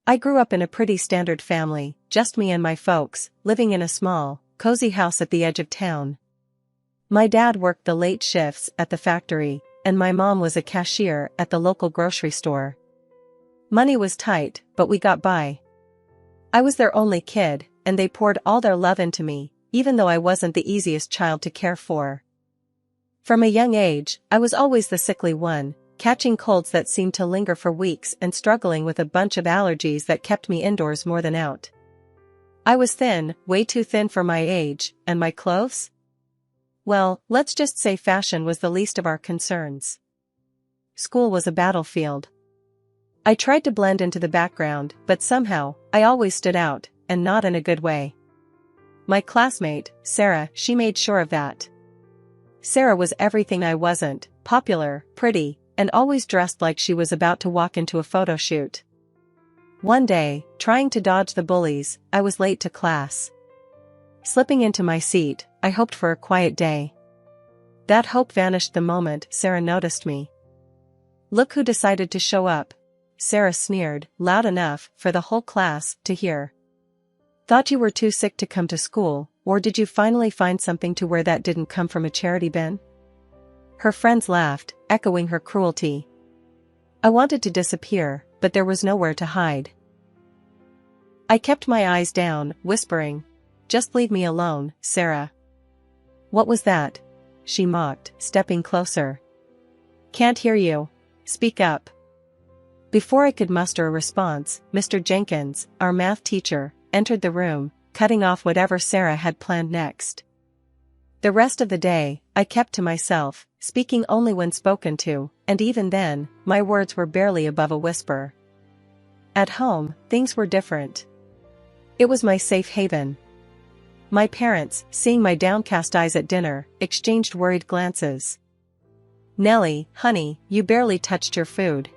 I grew up in a pretty standard family, just me and my folks, living in a small, cozy house at the edge of town. My dad worked the late shifts at the factory, and my mom was a cashier at the local grocery store. Money was tight, but we got by. I was their only kid, and they poured all their love into me, even though I wasn't the easiest child to care for. From a young age, I was always the sickly one, catching colds that seemed to linger for weeks and struggling with a bunch of allergies that kept me indoors more than out. I was thin, way too thin for my age, and my clothes? Well, let's just say fashion was the least of our concerns. School was a battlefield. I tried to blend into the background, but somehow, I always stood out, and not in a good way. My classmate, Sarah, she made sure of that. Sarah was everything I wasn't: popular, pretty, and always dressed like she was about to walk into a photo shoot. One day, trying to dodge the bullies, I was late to class. Slipping into my seat, I hoped for a quiet day. That hope vanished the moment Sarah noticed me. "Look who decided to show up," Sarah sneered, loud enough for the whole class to hear. "Thought you were too sick to come to school, or did you finally find something to wear that didn't come from a charity bin?" Her friends laughed, echoing her cruelty. I wanted to disappear, but there was nowhere to hide. I kept my eyes down, whispering, "Just leave me alone, Sarah." "What was that?" she mocked, stepping closer. "Can't hear you. Speak up." Before I could muster a response, Mr. Jenkins, our math teacher, entered the room, cutting off whatever Sarah had planned next. The rest of the day, I kept to myself, speaking only when spoken to, and even then, my words were barely above a whisper. At home, things were different. It was my safe haven. My parents, seeing my downcast eyes at dinner, exchanged worried glances. "Nellie, honey, you barely touched your food."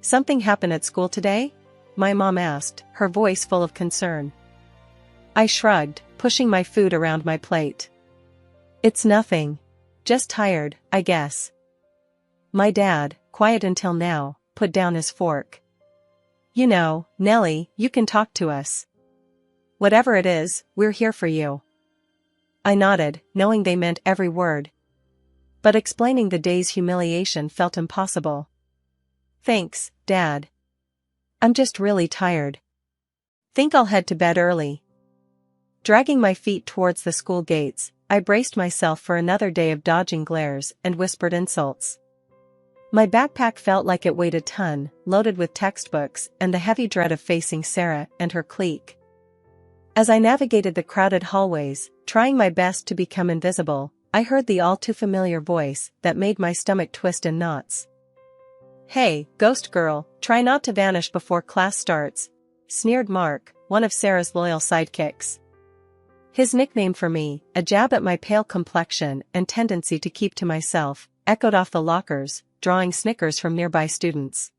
"Something happened at school today?" my mom asked, her voice full of concern. I shrugged, pushing my food around my plate. "It's nothing. Just tired, I guess." My dad, quiet until now, put down his fork. "You know, Nellie, you can talk to us. Whatever it is, we're here for you." I nodded, knowing they meant every word. But explaining the day's humiliation felt impossible. "Thanks, Dad. I'm just really tired. Think I'll head to bed early." Dragging my feet towards the school gates, I braced myself for another day of dodging glares and whispered insults. My backpack felt like it weighed a ton, loaded with textbooks and the heavy dread of facing Sarah and her clique. As I navigated the crowded hallways, trying my best to become invisible, I heard the all-too-familiar voice that made my stomach twist in knots. "Hey, ghost girl, try not to vanish before class starts," sneered Mark, one of Sarah's loyal sidekicks. His nickname for me, a jab at my pale complexion and tendency to keep to myself, echoed off the lockers, drawing snickers from nearby students.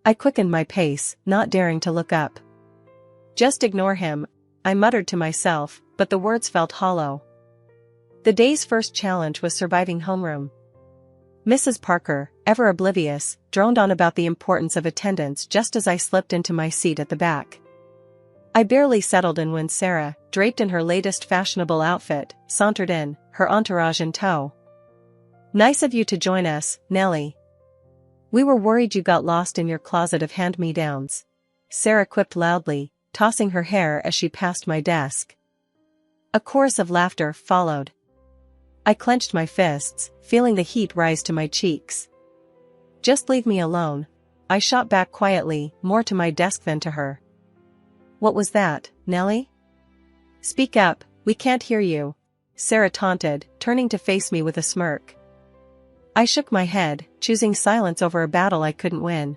I quickened my pace, not daring to look up. "Just ignore him," I muttered to myself, but the words felt hollow. The day's first challenge was surviving homeroom. Mrs. Parker, ever oblivious, droned on about the importance of attendance just as I slipped into my seat at the back. I barely settled in when Sarah, draped in her latest fashionable outfit, sauntered in, her entourage in tow. "Nice of you to join us, Nellie. We were worried you got lost in your closet of hand-me-downs," Sarah quipped loudly, tossing her hair as she passed my desk. A chorus of laughter followed. I clenched my fists, feeling the heat rise to my cheeks. "Just leave me alone," I shot back quietly, more to my desk than to her. "What was that, Nellie?" "Speak up, we can't hear you," Sarah taunted, turning to face me with a smirk. I shook my head, choosing silence over a battle I couldn't win.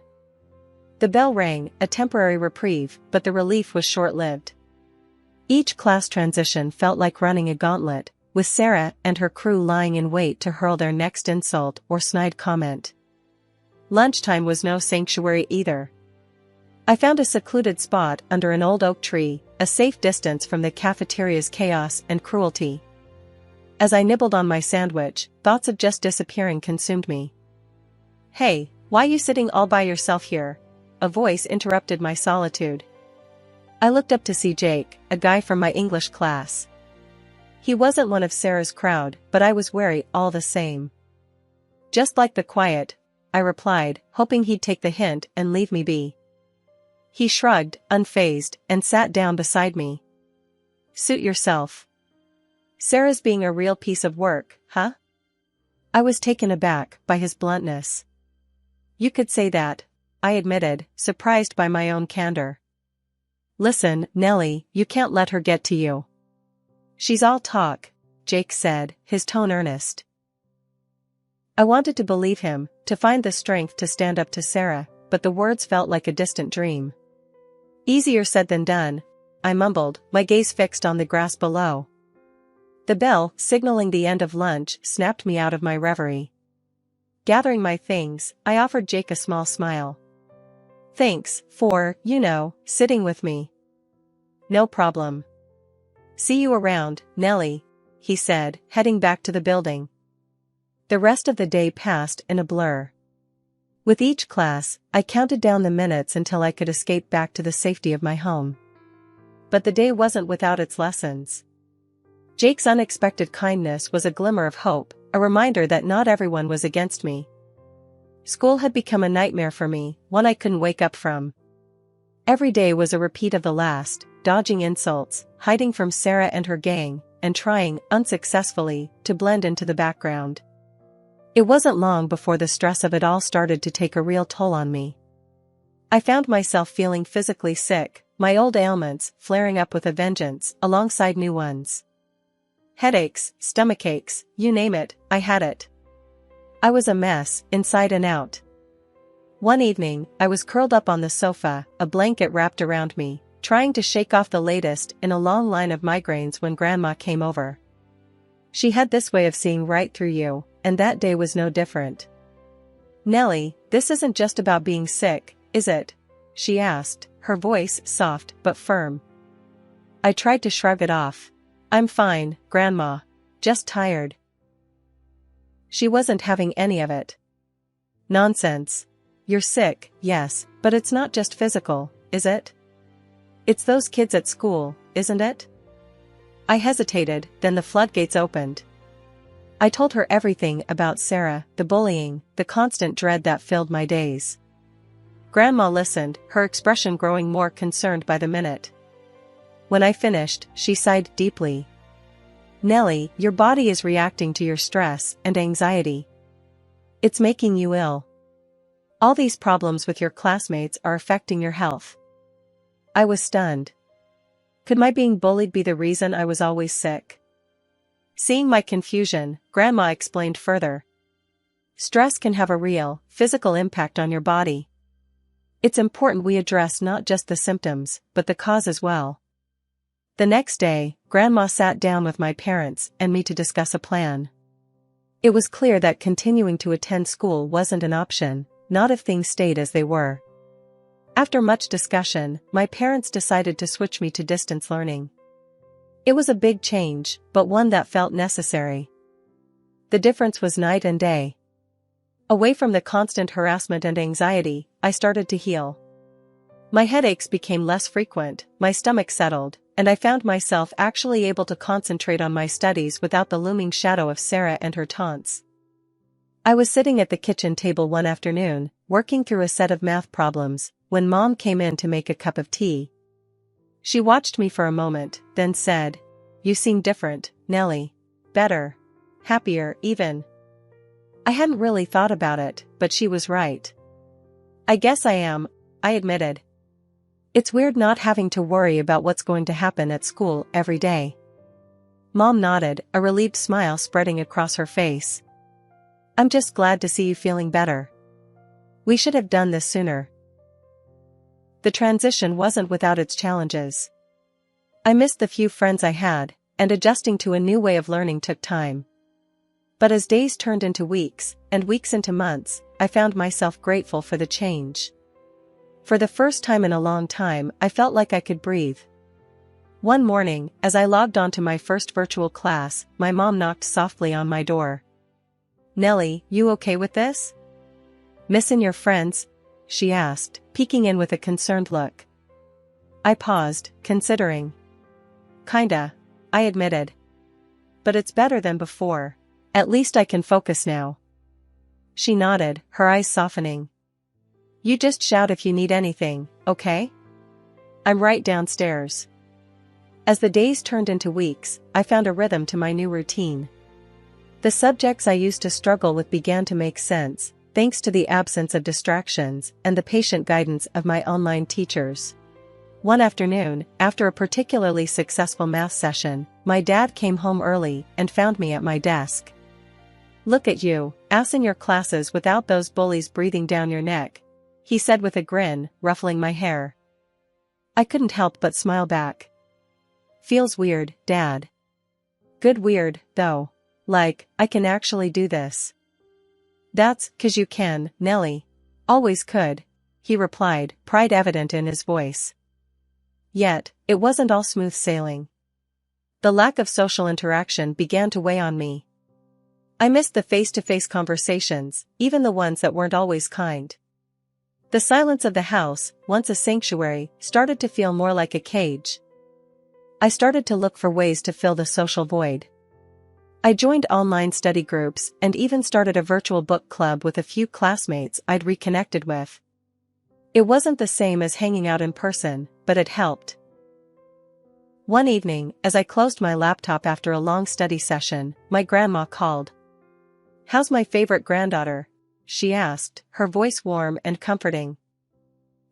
The bell rang, a temporary reprieve, but the relief was short-lived. Each class transition felt like running a gauntlet, with Sarah and her crew lying in wait to hurl their next insult or snide comment. Lunchtime was no sanctuary either. I found a secluded spot under an old oak tree, a safe distance from the cafeteria's chaos and cruelty. As I nibbled on my sandwich, thoughts of just disappearing consumed me. "Hey, why you sitting all by yourself here?" a voice interrupted my solitude. I looked up to see Jake, a guy from my English class. He wasn't one of Sarah's crowd, but I was wary all the same. "Just like the quiet," I replied, hoping he'd take the hint and leave me be. He shrugged, unfazed, and sat down beside me. "Suit yourself. Sarah's being a real piece of work, huh?" I was taken aback by his bluntness. "You could say that," I admitted, surprised by my own candor. "Listen, Nellie, you can't let her get to you." "She's all talk," Jake said, his tone earnest. I wanted to believe him, to find the strength to stand up to Sarah, but the words felt like a distant dream. "Easier said than done," I mumbled, my gaze fixed on the grass below. The bell, signaling the end of lunch, snapped me out of my reverie. Gathering my things, I offered Jake a small smile. "Thanks for, sitting with me." "No problem. See you around, Nellie," he said, heading back to the building. The rest of the day passed in a blur. With each class, I counted down the minutes until I could escape back to the safety of my home. But the day wasn't without its lessons. Jake's unexpected kindness was a glimmer of hope, a reminder that not everyone was against me. School had become a nightmare for me, one I couldn't wake up from. Every day was a repeat of the last, dodging insults, hiding from Sarah and her gang, and trying, unsuccessfully, to blend into the background. It wasn't long before the stress of it all started to take a real toll on me. I found myself feeling physically sick, my old ailments flaring up with a vengeance alongside new ones. Headaches, stomachaches, you name it, I had it. I was a mess, inside and out. One evening, I was curled up on the sofa, a blanket wrapped around me, trying to shake off the latest in a long line of migraines when Grandma came over. She had this way of seeing right through you, and that day was no different. "Nellie, this isn't just about being sick, is it?" she asked, her voice soft but firm. I tried to shrug it off. "I'm fine, Grandma. Just tired." She wasn't having any of it. "Nonsense. You're sick, yes, but it's not just physical, is it? It's those kids at school, isn't it?" I hesitated, then the floodgates opened. I told her everything about Sarah, the bullying, the constant dread that filled my days. Grandma listened, her expression growing more concerned by the minute. When I finished, she sighed deeply. "Nellie, your body is reacting to your stress and anxiety. It's making you ill. All these problems with your classmates are affecting your health." I was stunned. Could my being bullied be the reason I was always sick? Seeing my confusion, Grandma explained further. "Stress can have a real, physical impact on your body. It's important we address not just the symptoms, but the cause as well." The next day, Grandma sat down with my parents and me to discuss a plan. It was clear that continuing to attend school wasn't an option, not if things stayed as they were. After much discussion, my parents decided to switch me to distance learning. It was a big change, but one that felt necessary. The difference was night and day. Away from the constant harassment and anxiety, I started to heal. My headaches became less frequent, my stomach settled, and I found myself actually able to concentrate on my studies without the looming shadow of Sarah and her taunts. I was sitting at the kitchen table one afternoon, working through a set of math problems, when Mom came in to make a cup of tea. She watched me for a moment, then said, "You seem different, Nellie. Better. Happier, even." I hadn't really thought about it, but she was right. "I guess I am," I admitted. "It's weird not having to worry about what's going to happen at school every day." Mom nodded, a relieved smile spreading across her face. "I'm just glad to see you feeling better. We should have done this sooner." The transition wasn't without its challenges. I missed the few friends I had, and adjusting to a new way of learning took time. But as days turned into weeks, and weeks into months, I found myself grateful for the change. For the first time in a long time, I felt like I could breathe. One morning, as I logged onto my first virtual class, my mom knocked softly on my door. "Nellie, you okay with this? Missin' your friends?" she asked, peeking in with a concerned look. I paused, considering. Kinda, I admitted. But it's better than before. At least I can focus now. She nodded, her eyes softening. You just shout if you need anything, okay? I'm right downstairs. As the days turned into weeks, I found a rhythm to my new routine. The subjects I used to struggle with began to make sense, thanks to the absence of distractions and the patient guidance of my online teachers. One afternoon, after a particularly successful math session, my dad came home early and found me at my desk. Look at you, assing your classes without those bullies breathing down your neck, he said with a grin, ruffling my hair. I couldn't help but smile back. Feels weird, Dad. Good weird, though. Like, I can actually do this. That's 'cause you can, Nellie. Always could, he replied, pride evident in his voice. Yet, it wasn't all smooth sailing. The lack of social interaction began to weigh on me. I missed the face-to-face conversations, even the ones that weren't always kind. The silence of the house, once a sanctuary, started to feel more like a cage. I started to look for ways to fill the social void. I joined online study groups and even started a virtual book club with a few classmates I'd reconnected with. It wasn't the same as hanging out in person, but it helped. One evening, as I closed my laptop after a long study session, my grandma called. How's my favorite granddaughter? She asked, her voice warm and comforting.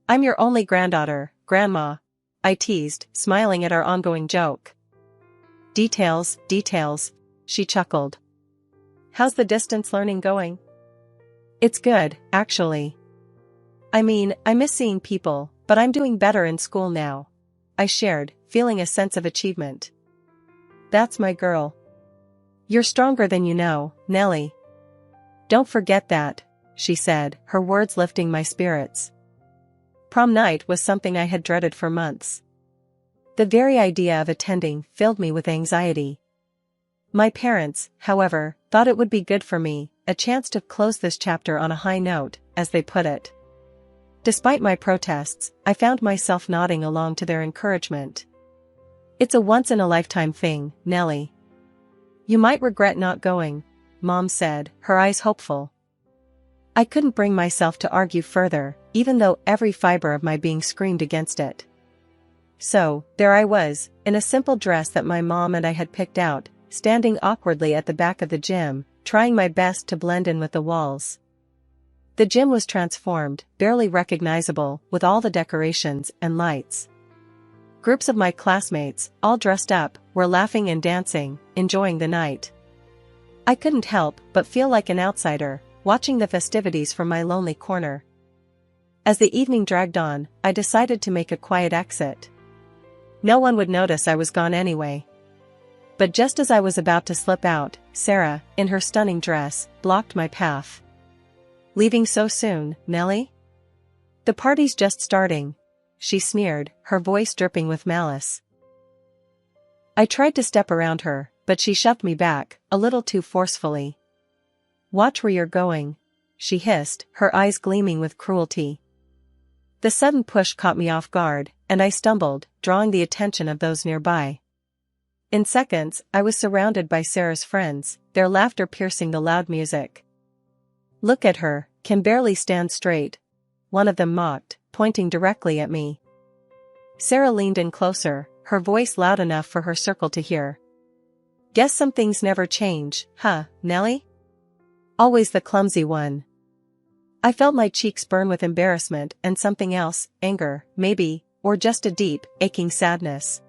I'm your only granddaughter, Grandma, I teased, smiling at our ongoing joke. Details, she chuckled. How's the distance learning going? It's good, actually. I mean, I miss seeing people, but I'm doing better in school now, I shared, feeling a sense of achievement. That's my girl. You're stronger than you know, Nellie. Don't forget that, she said, her words lifting my spirits. Prom night was something I had dreaded for months. The very idea of attending filled me with anxiety. My parents, however, thought it would be good for me, a chance to close this chapter on a high note, as they put it. Despite my protests, I found myself nodding along to their encouragement. It's a once-in-a-lifetime thing, Nellie. You might regret not going, Mom said, her eyes hopeful. I couldn't bring myself to argue further, even though every fiber of my being screamed against it. So, there I was, in a simple dress that my mom and I had picked out, standing awkwardly at the back of the gym, trying my best to blend in with the walls. The gym was transformed, barely recognizable, with all the decorations and lights. Groups of my classmates, all dressed up, were laughing and dancing, enjoying the night. I couldn't help but feel like an outsider, watching the festivities from my lonely corner. As the evening dragged on, I decided to make a quiet exit. No one would notice I was gone anyway. But just as I was about to slip out, Sarah, in her stunning dress, blocked my path. Leaving so soon, Nellie? The party's just starting, she sneered, her voice dripping with malice. I tried to step around her, but she shoved me back, a little too forcefully. Watch where you're going, she hissed, her eyes gleaming with cruelty. The sudden push caught me off guard, and I stumbled, drawing the attention of those nearby. In seconds, I was surrounded by Sarah's friends, their laughter piercing the loud music. Look at her, can barely stand straight, one of them mocked, pointing directly at me. Sarah leaned in closer, her voice loud enough for her circle to hear. Guess some things never change, huh, Nellie? Always the clumsy one. I felt my cheeks burn with embarrassment and something else, anger, maybe, or just a deep, aching sadness.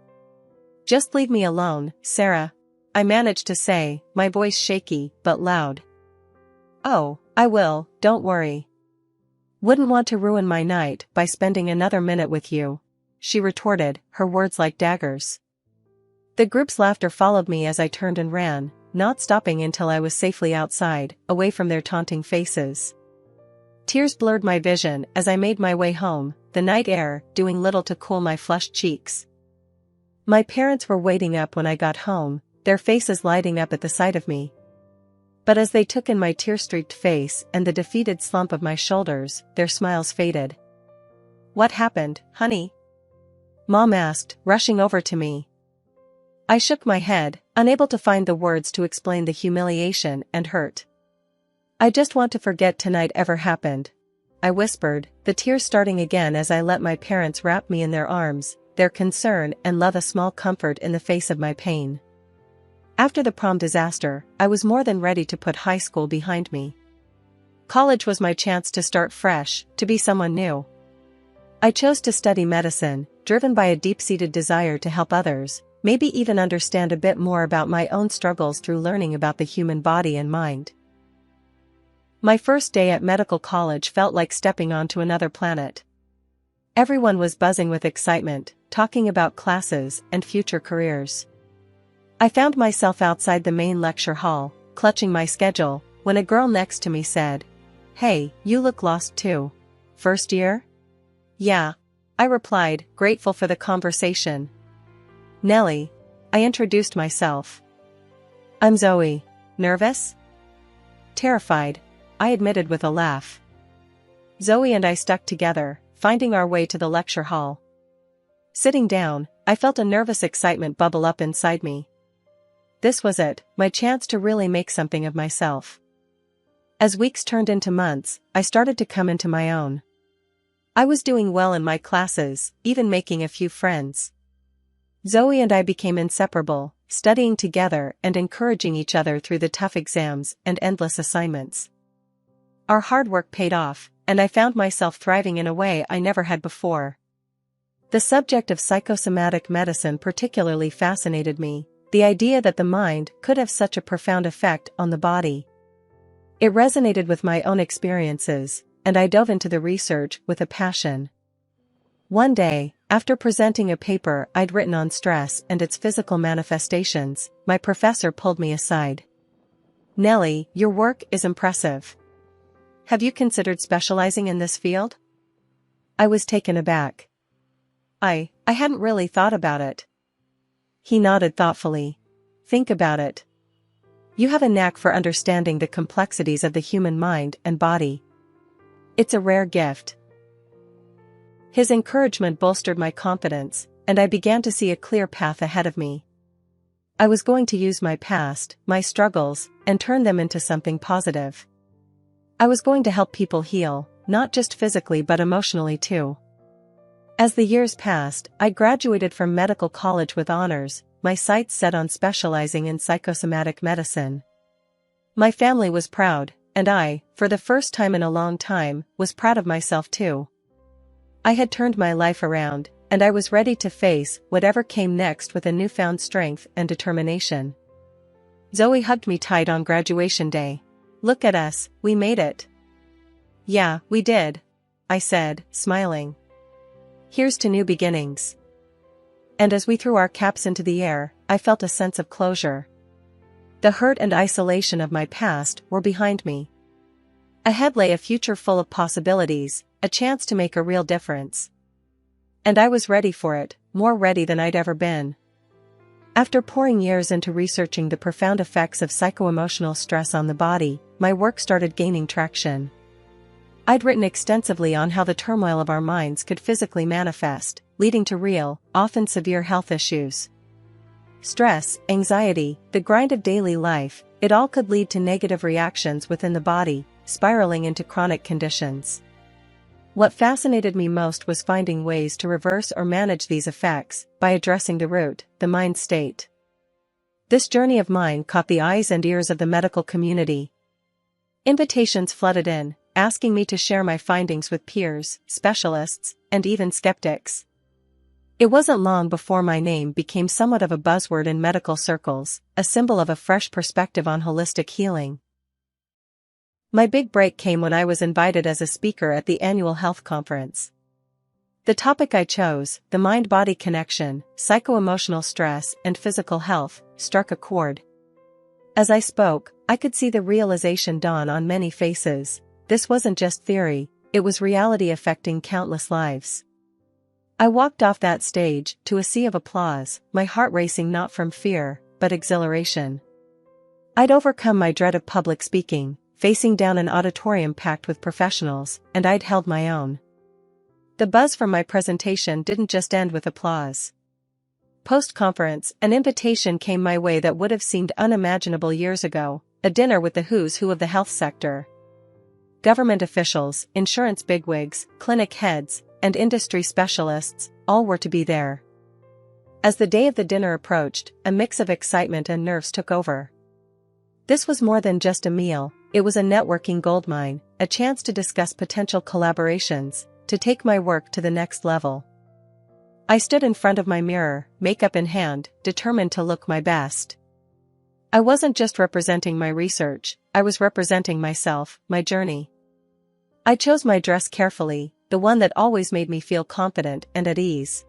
Just leave me alone, Sarah, I managed to say, my voice shaky, but loud. Oh, I will, don't worry. Wouldn't want to ruin my night by spending another minute with you, she retorted, her words like daggers. The group's laughter followed me as I turned and ran, not stopping until I was safely outside, away from their taunting faces. Tears blurred my vision as I made my way home, the night air doing little to cool my flushed cheeks. My parents were waiting up when I got home, their faces lighting up at the sight of me. But as they took in my tear-streaked face and the defeated slump of my shoulders, their smiles faded. "What happened, honey?" Mom asked, rushing over to me. I shook my head, unable to find the words to explain the humiliation and hurt. "I just want to forget tonight ever happened," I whispered, the tears starting again as I let my parents wrap me in their arms, their concern and love a small comfort in the face of my pain. After the prom disaster, I was more than ready to put high school behind me. College was my chance to start fresh, to be someone new. I chose to study medicine, driven by a deep-seated desire to help others, maybe even understand a bit more about my own struggles through learning about the human body and mind. My first day at medical college felt like stepping onto another planet. Everyone was buzzing with excitement, talking about classes and future careers. I found myself outside the main lecture hall, clutching my schedule, when a girl next to me said, "Hey, you look lost too. First year?" "Yeah," I replied, grateful for the conversation. "Nellie," I introduced myself. "I'm Zoe. Nervous?" "Terrified," I admitted with a laugh. Zoe and I stuck together, finding our way to the lecture hall. Sitting down, I felt a nervous excitement bubble up inside me. This was it, my chance to really make something of myself. As weeks turned into months, I started to come into my own. I was doing well in my classes, even making a few friends. Zoe and I became inseparable, studying together and encouraging each other through the tough exams and endless assignments. Our hard work paid off, and I found myself thriving in a way I never had before. The subject of psychosomatic medicine particularly fascinated me, the idea that the mind could have such a profound effect on the body. It resonated with my own experiences, and I dove into the research with a passion. One day, after presenting a paper I'd written on stress and its physical manifestations, my professor pulled me aside. "Nellie, your work is impressive. Have you considered specializing in this field?" I was taken aback. I hadn't really thought about it. He nodded thoughtfully. "Think about it. You have a knack for understanding the complexities of the human mind and body. It's a rare gift." His encouragement bolstered my confidence, and I began to see a clear path ahead of me. I was going to use my past, my struggles, and turn them into something positive. I was going to help people heal, not just physically but emotionally too. As the years passed, I graduated from medical college with honors, my sights set on specializing in psychosomatic medicine. My family was proud, and I, for the first time in a long time, was proud of myself too. I had turned my life around, and I was ready to face whatever came next with a newfound strength and determination. Zoe hugged me tight on graduation day. "Look at us, we made it." "Yeah, we did," I said, smiling. "Here's to new beginnings." And as we threw our caps into the air, I felt a sense of closure. The hurt and isolation of my past were behind me. Ahead lay a future full of possibilities, a chance to make a real difference. And I was ready for it, more ready than I'd ever been. After pouring years into researching the profound effects of psycho-emotional stress on the body, my work started gaining traction. I'd written extensively on how the turmoil of our minds could physically manifest, leading to real, often severe health issues. Stress, anxiety, the grind of daily life, it all could lead to negative reactions within the body, spiraling into chronic conditions. What fascinated me most was finding ways to reverse or manage these effects, by addressing the root, the mind state. This journey of mine caught the eyes and ears of the medical community. Invitations flooded in, asking me to share my findings with peers, specialists, and even skeptics. It wasn't long before my name became somewhat of a buzzword in medical circles, a symbol of a fresh perspective on holistic healing. My big break came when I was invited as a speaker at the annual health conference. The topic I chose, the mind-body connection, psycho-emotional stress and physical health, struck a chord. As I spoke, I could see the realization dawn on many faces. This wasn't just theory, it was reality affecting countless lives. I walked off that stage to a sea of applause, my heart racing not from fear, but exhilaration. I'd overcome my dread of public speaking, facing down an auditorium packed with professionals, and I'd held my own. The buzz from my presentation didn't just end with applause. Post-conference, an invitation came my way that would have seemed unimaginable years ago, a dinner with the who's who of the health sector. Government officials, insurance bigwigs, clinic heads, and industry specialists, all were to be there. As the day of the dinner approached, a mix of excitement and nerves took over. This was more than just a meal, it was a networking goldmine, a chance to discuss potential collaborations, to take my work to the next level. I stood in front of my mirror, makeup in hand, determined to look my best. I wasn't just representing my research, I was representing myself, my journey. I chose my dress carefully, the one that always made me feel confident and at ease.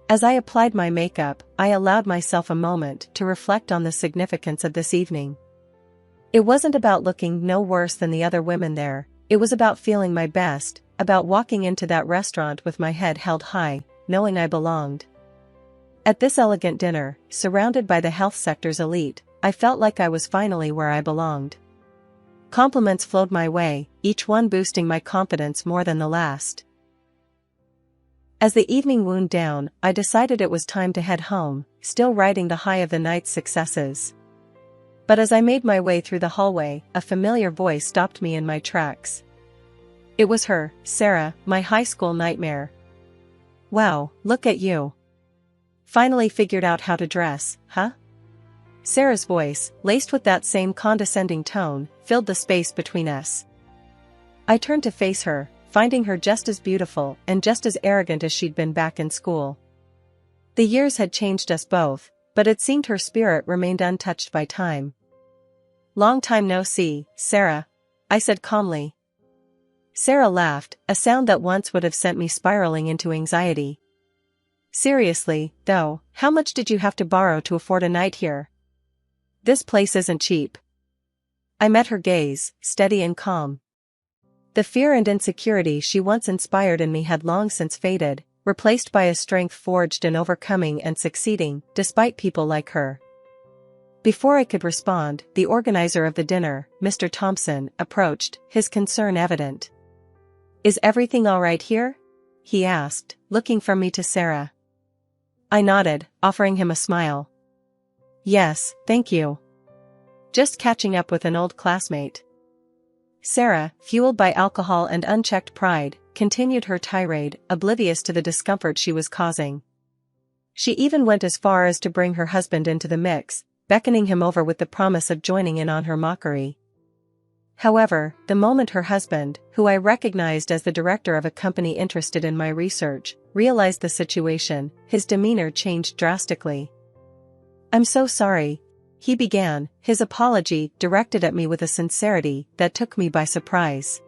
As I applied my makeup, I allowed myself a moment to reflect on the significance of this evening. It wasn't about looking no worse than the other women there, it was about feeling my best, about walking into that restaurant with my head held high, knowing I belonged. At this elegant dinner, surrounded by the health sector's elite, I felt like I was finally where I belonged. Compliments flowed my way, each one boosting my confidence more than the last. As the evening wound down, I decided it was time to head home, still riding the high of the night's successes. But as I made my way through the hallway, a familiar voice stopped me in my tracks. It was her, Sarah, my high school nightmare. "Wow, look at you. Finally figured out how to dress, huh?" Sarah's voice, laced with that same condescending tone, filled the space between us. I turned to face her, finding her just as beautiful and just as arrogant as she'd been back in school. The years had changed us both, but it seemed her spirit remained untouched by time. "Long time no see, Sarah," I said calmly. Sarah laughed, a sound that once would have sent me spiraling into anxiety. "Seriously, though, how much did you have to borrow to afford a night here? This place isn't cheap." I met her gaze, steady and calm. The fear and insecurity she once inspired in me had long since faded, replaced by a strength forged in overcoming and succeeding, despite people like her. Before I could respond, the organizer of the dinner, Mr. Thompson, approached, his concern evident. "Is everything all right here?" he asked, looking from me to Sarah. I nodded, offering him a smile. "Yes, thank you. Just catching up with an old classmate." Sarah, fueled by alcohol and unchecked pride, continued her tirade, oblivious to the discomfort she was causing. She even went as far as to bring her husband into the mix, beckoning him over with the promise of joining in on her mockery. However, the moment her husband, who I recognized as the director of a company interested in my research, realized the situation, his demeanor changed drastically. "I'm so sorry," he began, his apology directed at me with a sincerity that took me by surprise.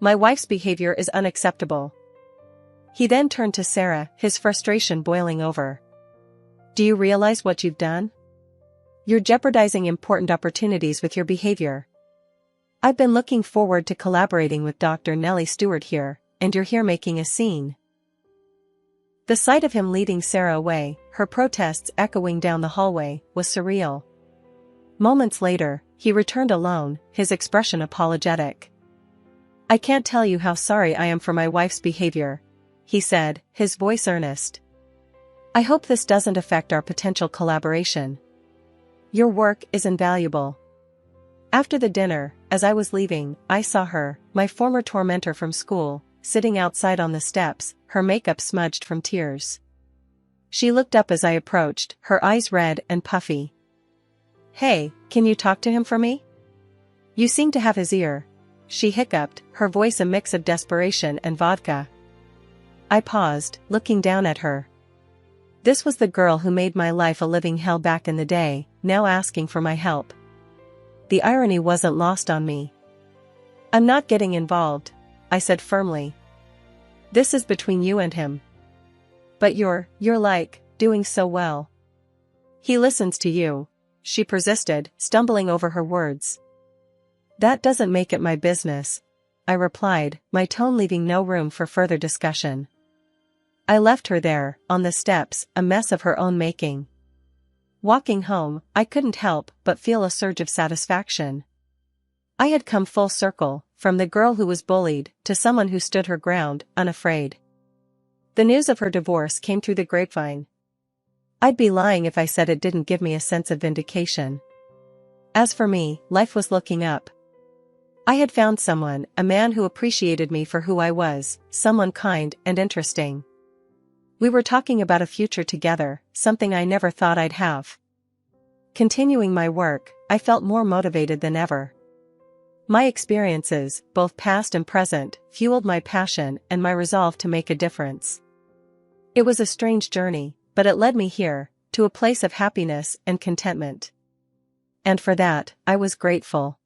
"My wife's behavior is unacceptable." He then turned to Sarah, his frustration boiling over. "Do you realize what you've done? You're jeopardizing important opportunities with your behavior. I've been looking forward to collaborating with Dr. Nellie Stewart here, and you're here making a scene." The sight of him leading Sarah away, her protests echoing down the hallway, was surreal. Moments later, he returned alone, his expression apologetic. "I can't tell you how sorry I am for my wife's behavior," he said, his voice earnest. "I hope this doesn't affect our potential collaboration. Your work is invaluable." After the dinner, as I was leaving, I saw her, my former tormentor from school, sitting outside on the steps, her makeup smudged from tears. She looked up as I approached, her eyes red and puffy. "Hey, can you talk to him for me? You seem to have his ear," she hiccuped, her voice a mix of desperation and vodka. I paused, looking down at her. This was the girl who made my life a living hell back in the day, now asking for my help. The irony wasn't lost on me. "I'm not getting involved," I said firmly. "This is between you and him." "But you're like, doing so well." "He listens to you," she persisted, stumbling over her words. "That doesn't make it my business," I replied, my tone leaving no room for further discussion. I left her there, on the steps, a mess of her own making. Walking home, I couldn't help but feel a surge of satisfaction. I had come full circle, from the girl who was bullied to someone who stood her ground, unafraid. The news of her divorce came through the grapevine. I'd be lying if I said it didn't give me a sense of vindication. As for me, life was looking up. I had found someone, a man who appreciated me for who I was, someone kind and interesting. We were talking about a future together, something I never thought I'd have. Continuing my work, I felt more motivated than ever. My experiences, both past and present, fueled my passion and my resolve to make a difference. It was a strange journey, but it led me here, to a place of happiness and contentment. And for that, I was grateful.